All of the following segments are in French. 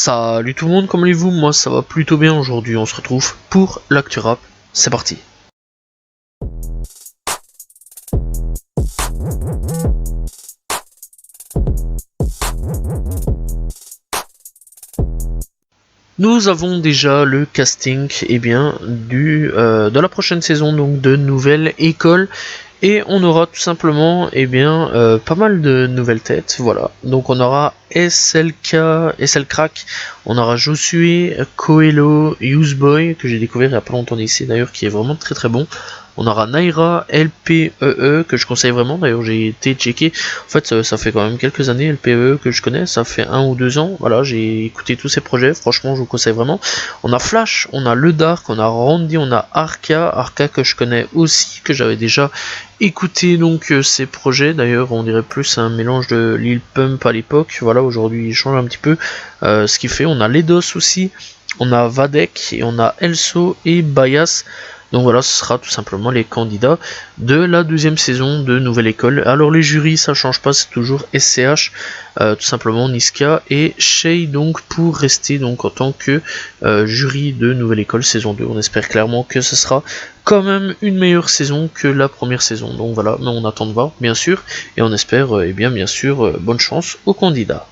Salut tout le monde, comment allez-vous? Moi ça va plutôt bien aujourd'hui, on se retrouve pour l'actu rap, c'est parti. Nous avons déjà le casting de la prochaine saison, donc de Nouvelle École. Et on aura tout simplement pas mal de nouvelles têtes, voilà. Donc on aura SLK, SLCrack, on aura Josué, Coelho, Useboy, que j'ai découvert il y a pas longtemps d'ici d'ailleurs, qui est vraiment très très bon. On aura Naira, LPEE, que je conseille vraiment, d'ailleurs j'ai été checké. En fait ça fait quand même quelques années, LPEE que je connais, ça fait 1 ou 2 ans, voilà, j'ai écouté tous ces projets, franchement je vous conseille vraiment. On a Flash, on a Le Dark, on a Randy, on a Arca que je connais aussi, que j'avais déjà écouté donc ces projets, d'ailleurs on dirait plus un mélange de Lil Pump à l'époque, voilà, aujourd'hui il change un petit peu ce qu'il fait. On a Ledos aussi, on a Vadek, et on a Elso et Bias. Donc voilà, ce sera tout simplement les candidats de la deuxième saison de Nouvelle École. Alors les jurys, ça change pas, c'est toujours SCH, tout simplement Niska et Shay, donc pour rester donc en tant que jury de Nouvelle École saison 2. On espère clairement que ce sera quand même une meilleure saison que la première saison. Donc voilà, mais on attend de voir bien sûr, et on espère bien sûr bonne chance aux candidats.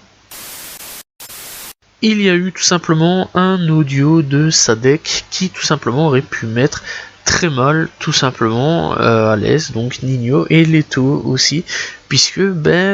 Il y a eu tout simplement un audio de Sadek qui tout simplement aurait pu mettre très mal tout simplement à l'aise, donc Nino et Leto aussi, puisque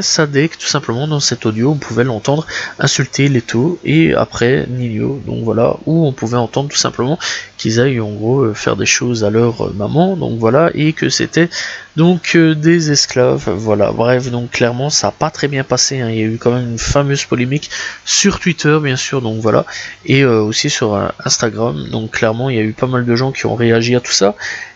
Sadek tout simplement dans cet audio on pouvait l'entendre insulter Leto et après Nino, donc voilà, où on pouvait entendre tout simplement qu'ils aillent en gros faire des choses à leur maman, donc voilà, et que c'était donc des esclaves, voilà, bref, donc clairement ça n'a pas très bien passé, hein. Il y a eu quand même une fameuse polémique sur Twitter bien sûr, donc voilà, et aussi sur Instagram, donc clairement il y a eu pas mal de gens qui ont réagi à tout ça.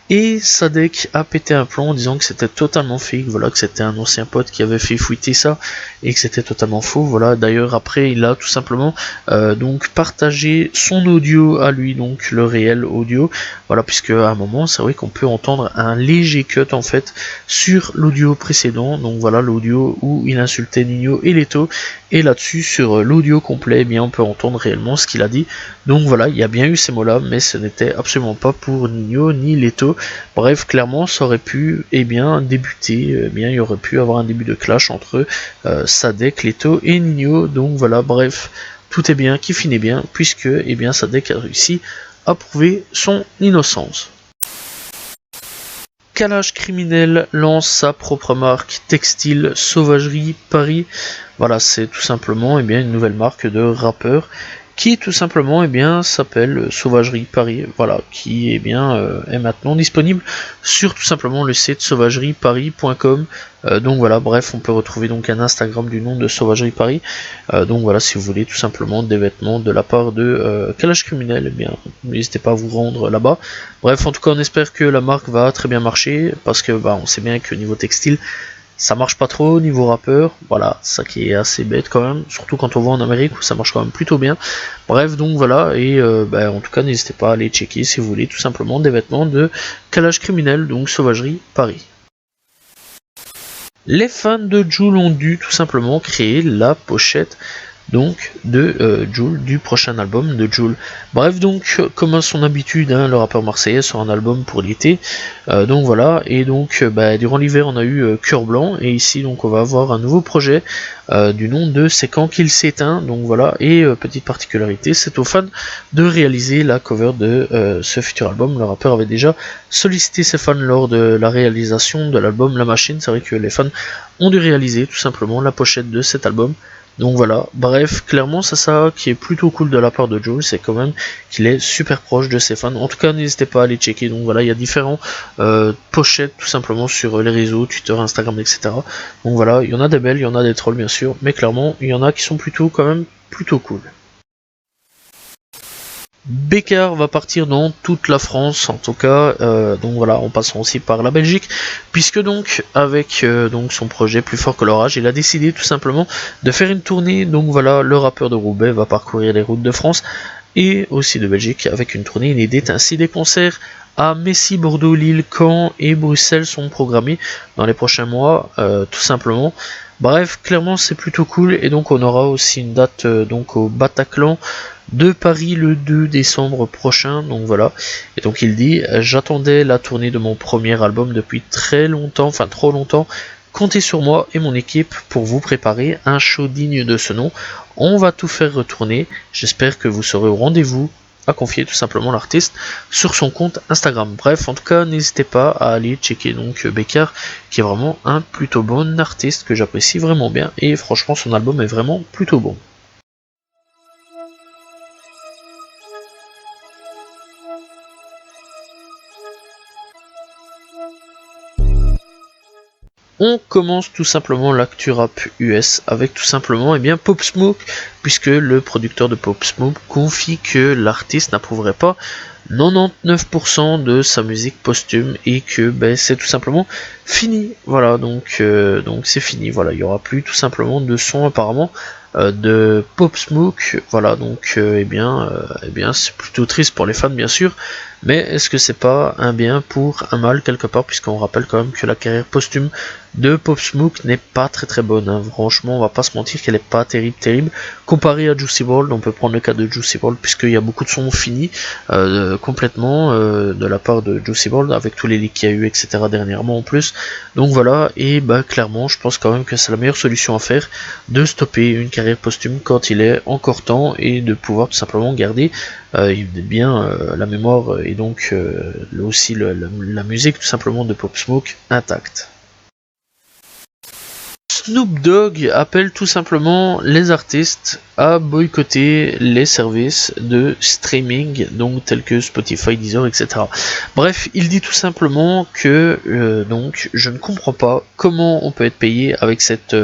Et Sadek a pété un plomb en disant que c'était totalement fake, voilà, que c'était un ancien pote qui avait fait fuiter ça et que c'était totalement faux, voilà. D'ailleurs après il a tout simplement donc partagé son audio à lui, donc le réel audio, voilà, puisque à un moment c'est vrai qu'on peut entendre un léger cut en fait sur l'audio précédent, donc voilà l'audio où il insultait Nino et Leto, et là-dessus sur l'audio complet, on peut entendre réellement ce qu'il a dit. Donc voilà, il y a bien eu ces mots là, mais ce n'était absolument pas pour Nino ni Leto. Bref, clairement ça aurait pu débuter, il y aurait pu avoir un début de clash entre Sadek, Leto et Nino. Donc voilà, bref, tout est bien qui finit bien, puisque Sadek a réussi à prouver son innocence. Kalash Criminel lance sa propre marque textile Sauvagerie Paris. Voilà, c'est tout simplement une nouvelle marque de rappeur qui tout simplement s'appelle Sauvagerie Paris, voilà, qui est maintenant disponible sur tout simplement le site sauvagerieparis.com. Donc voilà, bref, on peut retrouver donc un Instagram du nom de Sauvagerie Paris. Donc voilà, si vous voulez tout simplement des vêtements de la part de Kalash Criminel, n'hésitez pas à vous rendre là-bas. Bref, en tout cas, on espère que la marque va très bien marcher, parce que on sait bien que niveau textile ça marche pas trop niveau rappeur, voilà, ça qui est assez bête quand même, surtout quand on voit en Amérique où ça marche quand même plutôt bien. Bref, donc voilà, et en tout cas n'hésitez pas à aller checker si vous voulez tout simplement des vêtements de Kalash Criminel, donc Sauvagerie Paris. Les fans de Jul ont dû tout simplement créer la pochette donc de Jul, du prochain album de Jul. Bref, donc comme à son habitude, le rappeur marseillais sort un album pour l'été, donc voilà, et donc durant l'hiver on a eu Cœur Blanc, et ici donc on va avoir un nouveau projet du nom de C'est quand qu'il s'éteint, donc voilà, et petite particularité, c'est aux fans de réaliser la cover de ce futur album. Le rappeur avait déjà sollicité ses fans lors de la réalisation de l'album La Machine, c'est vrai que les fans ont dû réaliser tout simplement la pochette de cet album. Donc voilà, bref, clairement c'est ça qui est plutôt cool de la part de Jul, c'est quand même qu'il est super proche de ses fans. En tout cas, n'hésitez pas à aller checker. Donc voilà, il y a différents pochettes tout simplement sur les réseaux, Twitter, Instagram, etc. Donc voilà, il y en a des belles, il y en a des trolls bien sûr, mais clairement il y en a qui sont plutôt quand même plutôt cool. Bécard va partir dans toute la France, en tout cas, donc voilà, en passant aussi par la Belgique, puisque donc avec donc son projet Plus fort que l'orage, il a décidé tout simplement de faire une tournée. Donc voilà, le rappeur de Roubaix va parcourir les routes de France et aussi de Belgique avec une tournée inédite. Ainsi, des concerts à Metz, Bordeaux, Lille, Caen et Bruxelles sont programmés dans les prochains mois, tout simplement. Bref, clairement c'est plutôt cool, et donc on aura aussi une date donc au Bataclan de Paris le 2 décembre prochain, donc voilà. Et donc il dit: j'attendais la tournée de mon premier album depuis très longtemps, enfin trop longtemps. Comptez sur moi et mon équipe pour vous préparer un show digne de ce nom. On va tout faire retourner. J'espère que vous serez au rendez-vous, a confié tout simplement l'artiste sur son compte Instagram. Bref, en tout cas, n'hésitez pas à aller checker donc Becker, qui est vraiment un plutôt bon artiste que j'apprécie vraiment bien, et franchement son album est vraiment plutôt bon. On commence tout simplement l'actu rap US avec tout simplement Pop Smoke, puisque le producteur de Pop Smoke confie que l'artiste n'approuverait pas 99% de sa musique posthume, et que c'est tout simplement fini. Voilà, donc c'est fini. Voilà, il y aura plus tout simplement de son apparemment de Pop Smoke. Voilà, donc c'est plutôt triste pour les fans bien sûr, mais est-ce que c'est pas un bien pour un mal quelque part, puisqu'on rappelle quand même que la carrière posthume de Pop Smoke n'est pas très bonne, hein. Franchement, on va pas se mentir qu'elle est pas terrible comparée à Juicy WRLD. On peut prendre le cas de Juicy WRLD, puisqu'il y a beaucoup de sons finis complètement de la part de Juicy WRLD, avec tous les leaks qu'il y a eu, etc. dernièrement en plus. Donc voilà, et clairement je pense quand même que c'est la meilleure solution à faire, de stopper une carrière posthume quand il est encore temps, et de pouvoir tout simplement garder la mémoire, et donc aussi la musique tout simplement de Pop Smoke intacte. Snoop Dogg appelle tout simplement les artistes à boycotter les services de streaming, donc tels que Spotify, Deezer, etc. Bref, il dit tout simplement que je ne comprends pas comment on peut être payé avec cette...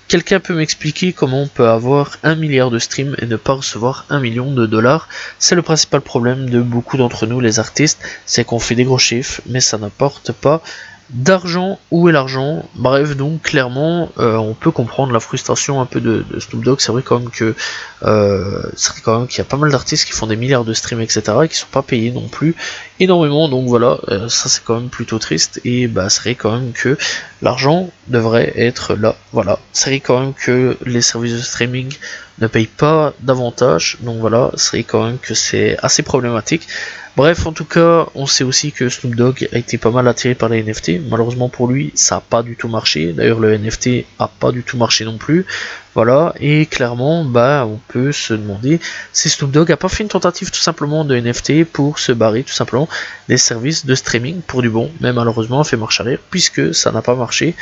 Quelqu'un peut m'expliquer comment on peut avoir 1 milliard de streams et ne pas recevoir 1 million de dollars? C'est le principal problème de beaucoup d'entre nous les artistes, c'est qu'on fait des gros chiffres, mais ça n'apporte pas d'argent. Où est l'argent? Bref, donc clairement on peut comprendre la frustration un peu de Snoop Dogg. C'est vrai quand même que qu'il y a pas mal d'artistes qui font des milliards de streams, etc., et qui sont pas payés non plus énormément. Donc voilà, ça c'est quand même plutôt triste, et c'est vrai quand même que l'argent devrait être là. Voilà, c'est vrai quand même que les services de streaming ne payent pas davantage, donc voilà, c'est vrai quand même que c'est assez problématique. Bref, en tout cas, on sait aussi que Snoop Dogg a été pas mal attiré par les NFT. Malheureusement pour lui, ça n'a pas du tout marché. D'ailleurs, le NFT a pas du tout marché non plus. Voilà, et clairement, on peut se demander si Snoop Dogg a pas fait une tentative tout simplement de NFT pour se barrer tout simplement des services de streaming pour du bon. Mais malheureusement, a fait marche arrière, puisque ça n'a pas marché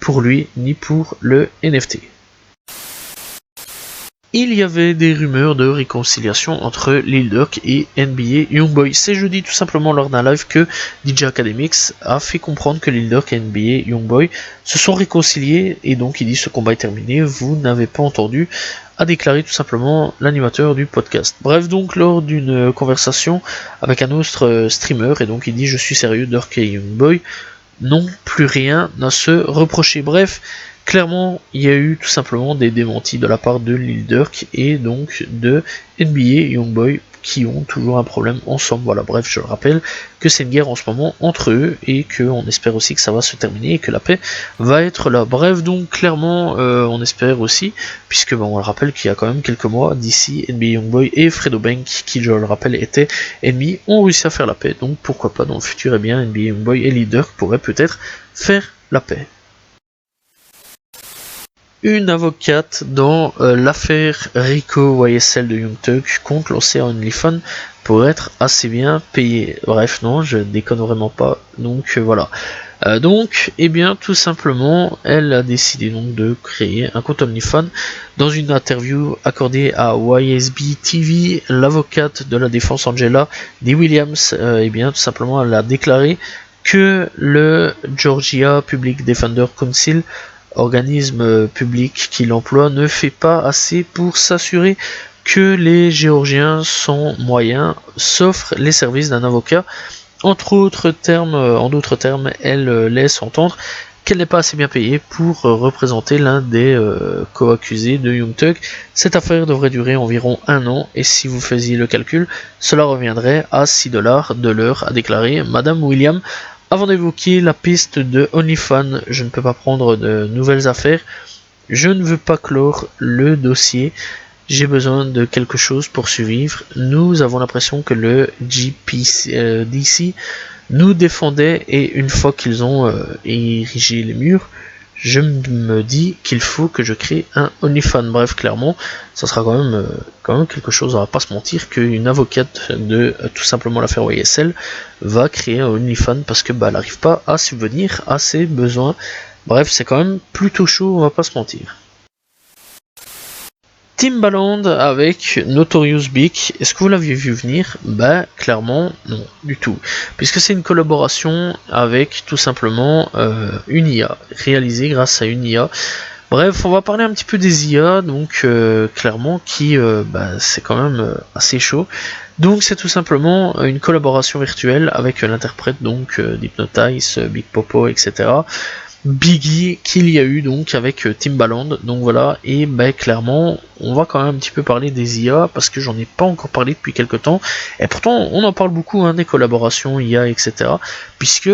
pour lui ni pour le NFT. Il y avait des rumeurs de réconciliation entre Lil Durk et NBA Youngboy. C'est jeudi tout simplement lors d'un live que DJ Academics a fait comprendre que Lil Durk et NBA Youngboy se sont réconciliés, et donc il dit: ce combat est terminé, vous n'avez pas entendu, a déclaré tout simplement l'animateur du podcast. Bref, donc lors d'une conversation avec un autre streamer, et donc il dit: je suis sérieux, Durk et Youngboy n'ont plus rien à se reprocher. Bref, clairement, il y a eu tout simplement des démentis de la part de Lil Durk et donc de NBA Youngboy, qui ont toujours un problème ensemble. Voilà, bref, je le rappelle que c'est une guerre en ce moment entre eux, et qu'on espère aussi que ça va se terminer et que la paix va être là. Bref, donc clairement, on espère aussi, puisque on le rappelle qu'il y a quand même quelques mois d'ici, NBA Youngboy et Fredo Bank, qui je le rappelle étaient ennemis, ont réussi à faire la paix. Donc pourquoi pas dans le futur, NBA Youngboy et Lil Durk pourraient peut-être faire la paix. Une avocate dans l'affaire Rico YSL de Young Thug compte lancer un OnlyFans pour être assez bien payé. Bref, non, je déconne vraiment pas. Donc voilà. Tout simplement, elle a décidé donc de créer un compte OnlyFans. Dans une interview accordée à YSB TV, l'avocate de la défense Angela D. Williams, tout simplement, elle a déclaré que le Georgia Public Defender Council, organisme public qui l'emploie, ne fait pas assez pour s'assurer que les Géorgiens sans moyens s'offrent les services d'un avocat. En d'autres termes, elle laisse entendre qu'elle n'est pas assez bien payée pour représenter l'un des co-accusés de Young Thug. Cette affaire devrait durer environ 1 an, et si vous faisiez le calcul, cela reviendrait à $6 de l'heure, a déclaré Madame Williams. Avant d'évoquer la piste de OnlyFans, je ne peux pas prendre de nouvelles affaires je ne veux pas clore le dossier, j'ai besoin de quelque chose pour survivre. Nous avons l'impression que le GPDC nous défendait, et une fois qu'ils ont érigé les murs, je me dis qu'il faut que je crée un OnlyFans. Bref, clairement, ça sera quand même quelque chose, on va pas se mentir, qu'une avocate de tout simplement l'affaire YSL va créer un OnlyFans parce que elle n'arrive pas à subvenir à ses besoins. Bref, c'est quand même plutôt chaud, on va pas se mentir. Timbaland avec Notorious Big, est-ce que vous l'aviez vu venir? Clairement non du tout, puisque c'est une collaboration avec tout simplement une IA, réalisée grâce à une IA. Bref, on va parler un petit peu des IA, donc clairement qui c'est quand même assez chaud. Donc c'est tout simplement une collaboration virtuelle avec l'interprète donc d'Hypnotize, Big Popo, etc. Biggie qu'il y a eu donc avec Timbaland, donc voilà, et clairement on va quand même un petit peu parler des IA parce que j'en ai pas encore parlé depuis quelques temps, et pourtant on en parle beaucoup des collaborations IA, etc. puisque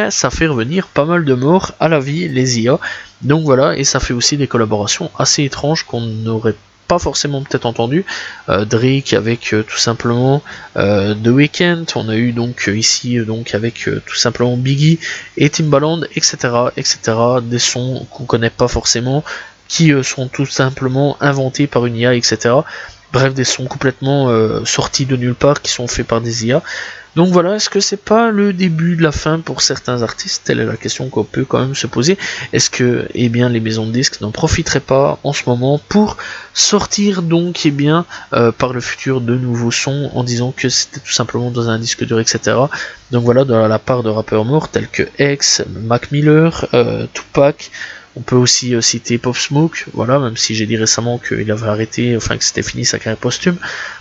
ça fait revenir pas mal de morts à la vie, les IA, donc voilà, et ça fait aussi des collaborations assez étranges qu'on n'aurait pas forcément peut-être entendu. Drake avec tout simplement The Weeknd, on a eu donc ici donc avec tout simplement Biggie et Timbaland, etc., etc., des sons qu'on connaît pas forcément, qui sont tout simplement inventés par une IA, etc. Bref, des sons complètement sortis de nulle part qui sont faits par des IA. Donc voilà, est-ce que c'est pas le début de la fin pour certains artistes? Telle est la question qu'on peut quand même se poser. Est-ce que les maisons de disques n'en profiteraient pas en ce moment pour sortir donc par le futur de nouveaux sons en disant que c'était tout simplement dans un disque dur, etc. Donc voilà, de la part de rappeurs morts tels que X, Mac Miller, Tupac. On peut aussi citer Pop Smoke, voilà, même si j'ai dit récemment qu'il avait arrêté, enfin que c'était fini sa carrière posthume.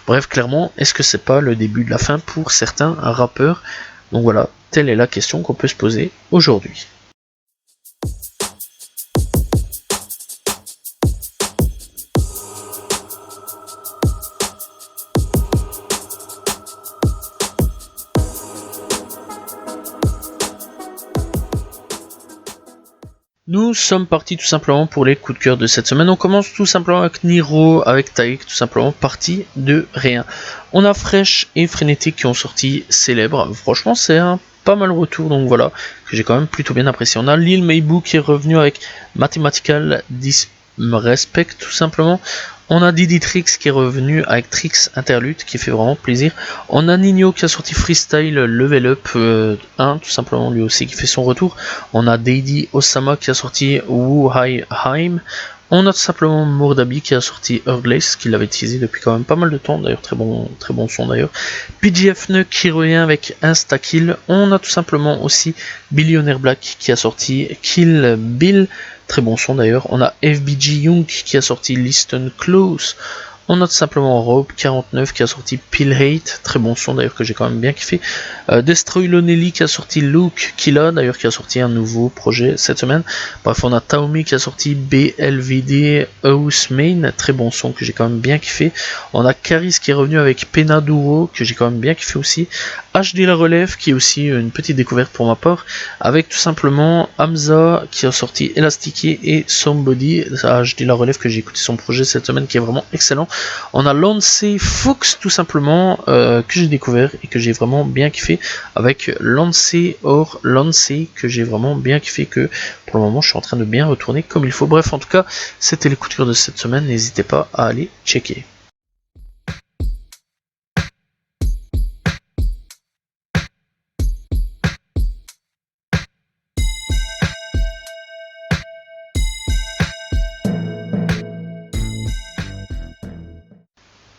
Bref, clairement, est-ce que c'est pas le début de la fin pour certains rappeurs? Donc voilà, telle est la question qu'on peut se poser aujourd'hui. Nous sommes partis tout simplement pour les coups de cœur de cette semaine. On commence tout simplement avec Niro, avec Taïk, tout simplement parti de rien. On a Fresh et Frénétique qui ont sorti Célèbre. Franchement, c'est un pas mal retour, donc voilà, que j'ai quand même plutôt bien apprécié. On a Lil Meibu qui est revenu avec Mathematical Disrespect, tout simplement. On a Didi Trix qui est revenu avec Trix Interlude qui fait vraiment plaisir. On a Nino qui a sorti Freestyle Level Up 1 tout simplement, lui aussi qui fait son retour. On a Deidi Osama qui a sorti Wu Hai Haim. On a tout simplement Mordabi qui a sorti Earthless, qui l'avait teasé depuis quand même pas mal de temps, d'ailleurs très bon son d'ailleurs. PGF Nuck qui revient avec Instakill. On a tout simplement aussi Billionaire Black qui a sorti Kill Bill, très bon son d'ailleurs. On a FBG Young qui a sorti Listen Close. On a tout simplement Rob 49 qui a sorti Pill Hate, très bon son d'ailleurs que j'ai quand même bien kiffé. Destroy Lonely qui a sorti Luke Killa, d'ailleurs qui a sorti un nouveau projet cette semaine. Bref, on a Taomi qui a sorti BLVD House Main, très bon son que j'ai quand même bien kiffé. On a Caris qui est revenu avec Penaduro que j'ai quand même bien kiffé aussi. HD La Relève qui est aussi une petite découverte pour ma part, avec tout simplement Hamza qui a sorti Elastiqué et Somebody. HD La Relève que j'ai écouté son projet cette semaine qui est vraiment excellent. On a Lancey Fox tout simplement que j'ai découvert et que j'ai vraiment bien kiffé, avec Lancey or Lancey que j'ai vraiment bien kiffé, que pour le moment je suis en train de bien retourner comme il faut. Bref, en tout cas c'était les coups de cœur de cette semaine, n'hésitez pas à aller checker.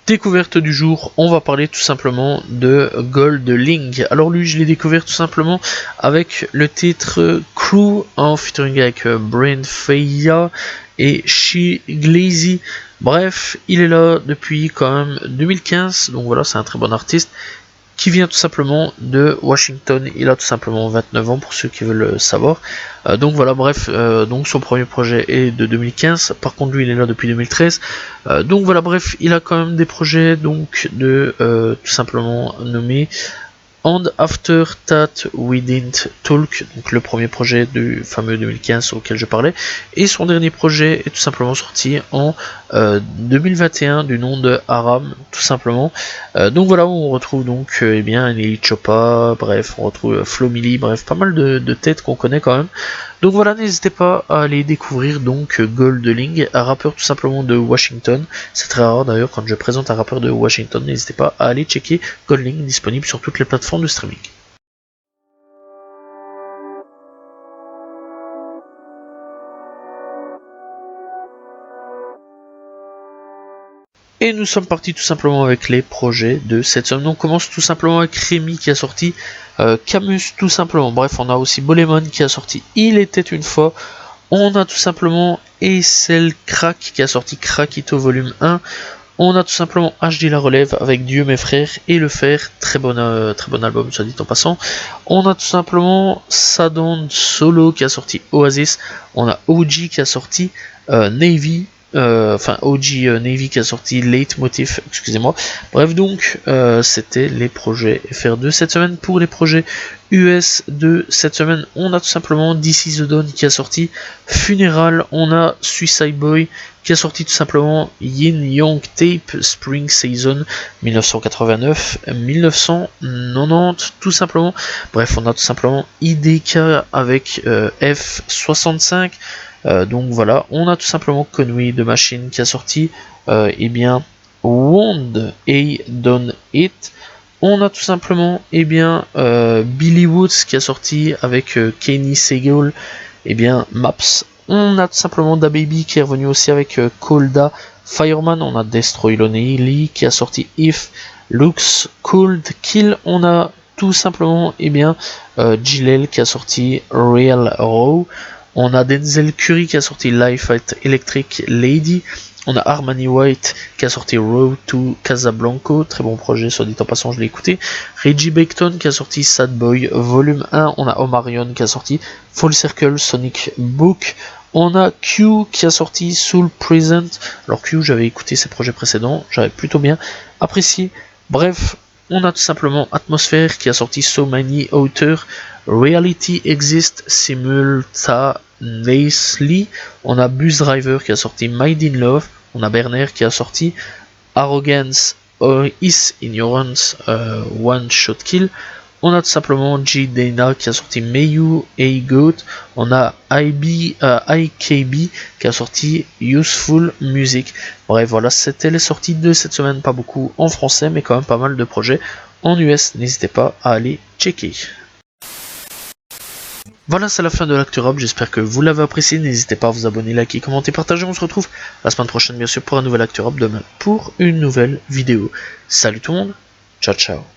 Découverte du jour, on va parler tout simplement de Goldlink. Alors lui, je l'ai découvert tout simplement avec le titre Crew en featuring avec Brain Feia et She Glazy. Bref, il est là depuis quand même 2015, donc voilà, c'est un très bon artiste qui vient tout simplement de Washington. Il a tout simplement 29 ans pour ceux qui veulent savoir. Donc voilà, bref, donc son premier projet est de 2015, par contre lui il est là depuis 2013. Donc voilà, bref, il a quand même des projets donc de tout simplement nommés And After That We Didn't Talk, donc le premier projet du fameux 2015 auquel je parlais, et son dernier projet est tout simplement sorti en 2021 du nom de Aram, tout simplement. Donc voilà, on retrouve donc eh bien Nelly Choppa, bref, on retrouve Flo Milli, bref, pas mal de têtes qu'on connaît quand même. Donc voilà, n'hésitez pas à aller découvrir donc Goldling, un rappeur tout simplement de Washington. C'est très rare d'ailleurs quand je présente un rappeur de Washington, n'hésitez pas à aller checker Goldling, disponible sur toutes les plateformes de streaming. Et nous sommes partis tout simplement avec les projets de cette semaine. On commence tout simplement avec Rémi qui a sorti Camus tout simplement. Bref, on a aussi Bolemon qui a sorti Il était une fois. On a tout simplement Aesel Crack qui a sorti Crackito volume 1. On a tout simplement HD La Relève avec Dieu mes frères et Le Fer, très bon album soit dit en passant. On a tout simplement Sadon Solo qui a sorti Oasis. On a OG qui a sorti Navy. OG Navy qui a sorti Leitmotiv, excusez-moi. Bref, donc, c'était les projets FR de cette semaine. Pour les projets US de cette semaine, on a tout simplement This Is The Dawn qui a sorti Funeral. On a Suicide Boy qui a sorti tout simplement Yin Yang Tape Spring Season 1989-1990, tout simplement. Bref, on a tout simplement IDK avec F65. Donc voilà, on a tout simplement Conway de Machine qui a sorti eh bien Wound A Done It. On a tout simplement Billy Woods qui a sorti avec Kenny Segal Maps. On a tout simplement DaBaby qui est revenu aussi avec Colda Fireman. On a Destroy Lonely qui a sorti If Looks Cold Kill. On a tout simplement Gilel qui a sorti Real Raw. On a Denzel Curry qui a sorti Life at Electric Lady. On a Armani White qui a sorti Road to Casablanca, très bon projet, soit dit en passant, je l'ai écouté. Reggie Beckton qui a sorti Sad Boy Volume 1. On a Omarion qui a sorti Full Circle Sonic Book. On a Q qui a sorti Soul Present. Alors Q, j'avais écouté ses projets précédents, j'avais plutôt bien apprécié. Bref, on a tout simplement Atmosphere qui a sorti So Many Authors. Reality Exist Simultaneously. On a Bus Driver qui a sorti Made in Love. On a Berner qui a sorti Arrogance is Ignorance One Shot Kill. On a tout simplement G. Dana qui a sorti Mayu A Goat. On a IKB qui a sorti Useful Music. Bref, voilà, c'était les sorties de cette semaine. Pas beaucoup en français, mais quand même pas mal de projets en US. N'hésitez pas à aller checker. Voilà, c'est la fin de l'Actu Rap, j'espère que vous l'avez apprécié, n'hésitez pas à vous abonner, liker, commenter, partager, on se retrouve la semaine prochaine bien sûr pour un nouvel Actu Rap, demain pour une nouvelle vidéo. Salut tout le monde, ciao ciao.